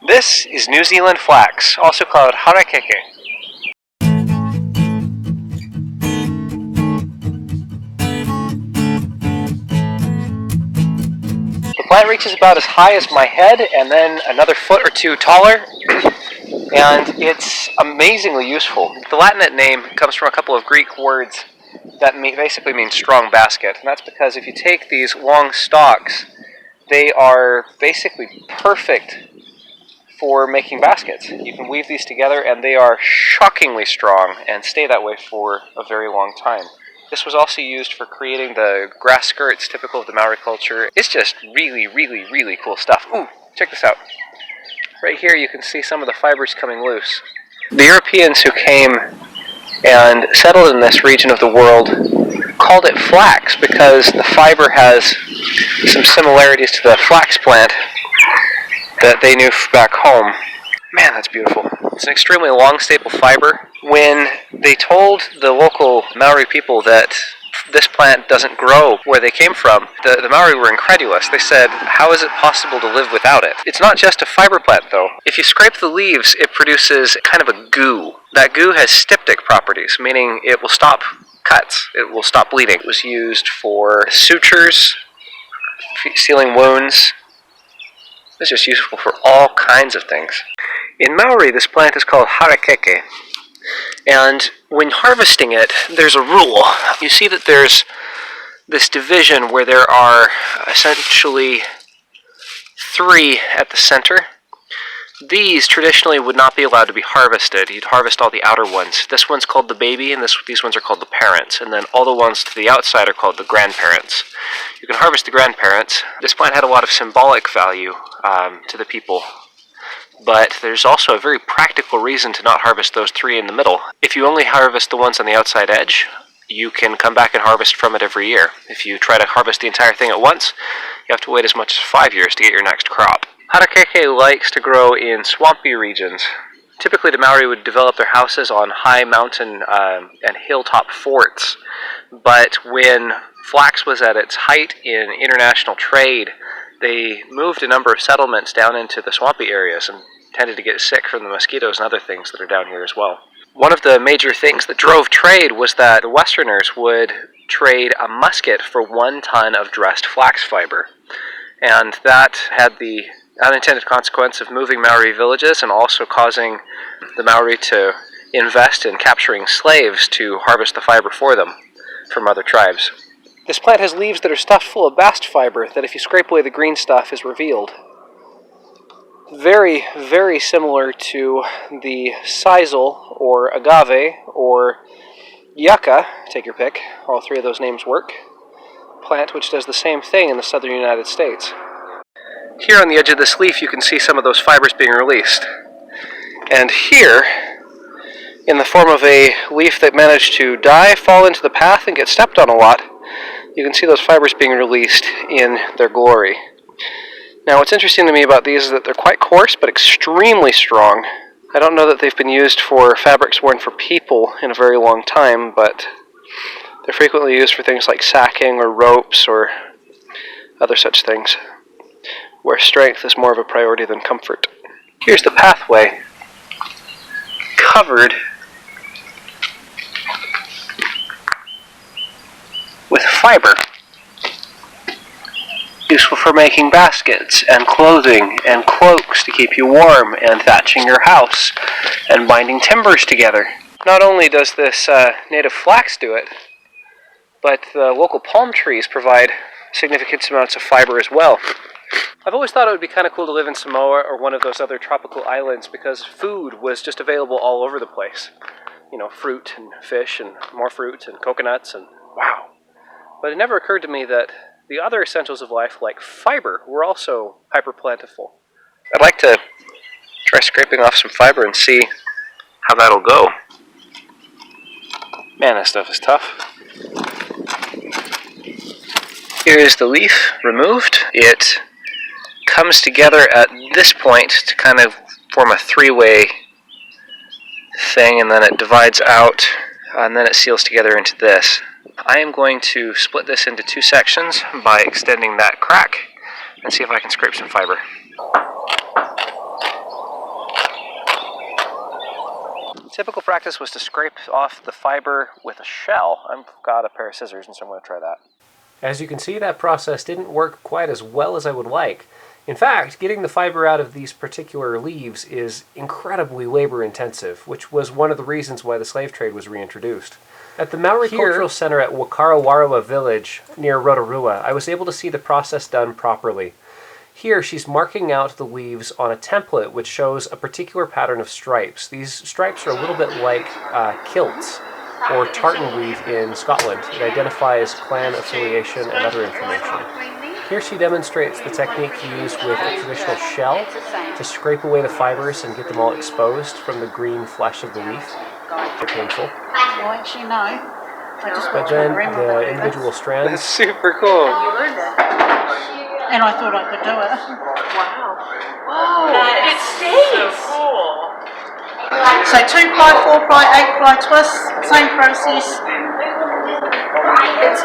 This is New Zealand flax, also called Harakeke. The plant reaches about as high as my head and then another foot or two taller, and it's amazingly useful. The Latinate name comes from a couple of Greek words that basically mean strong basket, and that's because if you take these long stalks, they are basically perfect for making baskets. You can weave these together and they are shockingly strong and stay that way for a very long time. This was also used for creating the grass skirts typical of the Maori culture. It's just really, really, really cool stuff. Ooh, check this out. Right here you can see some of the fibers coming loose. The Europeans who came and settled in this region of the world called it flax because the fiber has some similarities to the flax plant that they knew back home. Man, that's beautiful. It's an extremely long staple fiber. When they told the local Maori people that this plant doesn't grow where they came from, the Maori were incredulous. They said, how is it possible to live without it? It's not just a fiber plant though. If you scrape the leaves, it produces kind of a goo. That goo has styptic properties, meaning it will stop cuts. It will stop bleeding. It was used for sutures, sealing wounds. It's just useful for all kinds of things. In Maori, this plant is called Harakeke, and when harvesting it, there's a rule. You see that there's this division where there are essentially 3 at the center. These traditionally would not be allowed to be harvested. You'd harvest all the outer ones. This one's called the baby, and these ones are called the parents, and then all the ones to the outside are called the grandparents. You can harvest the grandparents. This plant had a lot of symbolic value to the people, but there's also a very practical reason to not harvest those 3 in the middle. If you only harvest the ones on the outside edge, you can come back and harvest from it every year. If you try to harvest the entire thing at once, you have to wait as much as 5 years to get your next crop. Harakeke likes to grow in swampy regions. Typically the Maori would develop their houses on high mountain and hilltop forts, but when flax was at its height in international trade, they moved a number of settlements down into the swampy areas and tended to get sick from the mosquitoes and other things that are down here as well. One of the major things that drove trade was that the Westerners would trade a musket for 1 ton of dressed flax fiber, and that had the unintended consequence of moving Maori villages and also causing the Maori to invest in capturing slaves to harvest the fiber for them from other tribes. This plant has leaves that are stuffed full of bast fiber that if you scrape away the green stuff is revealed. Very, very similar to the sisal or agave or yucca, take your pick, all 3 of those names work, plant which does the same thing in the southern United States. Here on the edge of this leaf you can see some of those fibers being released. And here, in the form of a leaf that managed to die, fall into the path, and get stepped on a lot, you can see those fibers being released in their glory. Now what's interesting to me about these is that they're quite coarse but extremely strong. I don't know that they've been used for fabrics worn for people in a very long time, but they're frequently used for things like sacking or ropes or other such things, where strength is more of a priority than comfort. Here's the pathway, covered with fiber. Useful for making baskets and clothing and cloaks to keep you warm and thatching your house and binding timbers together. Not only does this native flax do it, but the local palm trees provide significant amounts of fiber as well. I've always thought it would be kind of cool to live in Samoa or one of those other tropical islands because food was just available all over the place. You know, fruit and fish and more fruit and coconuts and wow. But it never occurred to me that the other essentials of life, like fiber, were also hyper plentiful. I'd like to try scraping off some fiber and see how that'll go. Man, this stuff is tough. Here is the leaf removed. It comes together at this point to kind of form a 3-way thing, and then it divides out, and then it seals together into this. I am going to split this into 2 sections by extending that crack and see if I can scrape some fiber. Typical practice was to scrape off the fiber with a shell. I've got a pair of scissors, and so I'm going to try that. As you can see, that process didn't work quite as well as I would like. In fact, getting the fiber out of these particular leaves is incredibly labor-intensive, which was one of the reasons why the slave trade was reintroduced. At the Maori Cultural Center at Wakarawarawa Village, near Rotorua, I was able to see the process done properly. Here, she's marking out the leaves on a template which shows a particular pattern of stripes. These stripes are a little bit like kilts, or tartan weave in Scotland. It identifies clan affiliation and other information. Here she demonstrates the technique used with a traditional shell to scrape away the fibers and get them all exposed from the green flesh of the leaf. It's painful. But then the individual strands... That's super cool! You learned it. And I thought I could do it. Wow. Whoa, it stays! So cool. So 2 ply, 4 ply, 8 ply twists, same process.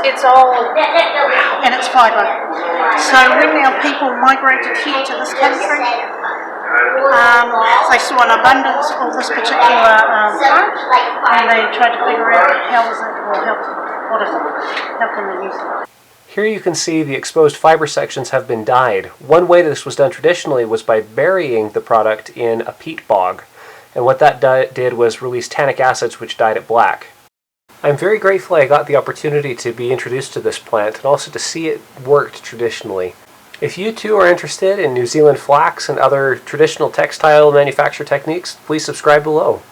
It's all, and it's fibre. So when our people migrated here to this country, they saw an abundance of this particular plant, and they tried to figure out how is it, or what is it, how can they use it. Here you can see the exposed fiber sections have been dyed. One way this was done traditionally was by burying the product in a peat bog, and what that did was release tannic acids which dyed it black. I'm very grateful I got the opportunity to be introduced to this plant and also to see it worked traditionally. If you too are interested in New Zealand flax and other traditional textile manufacture techniques, please subscribe below.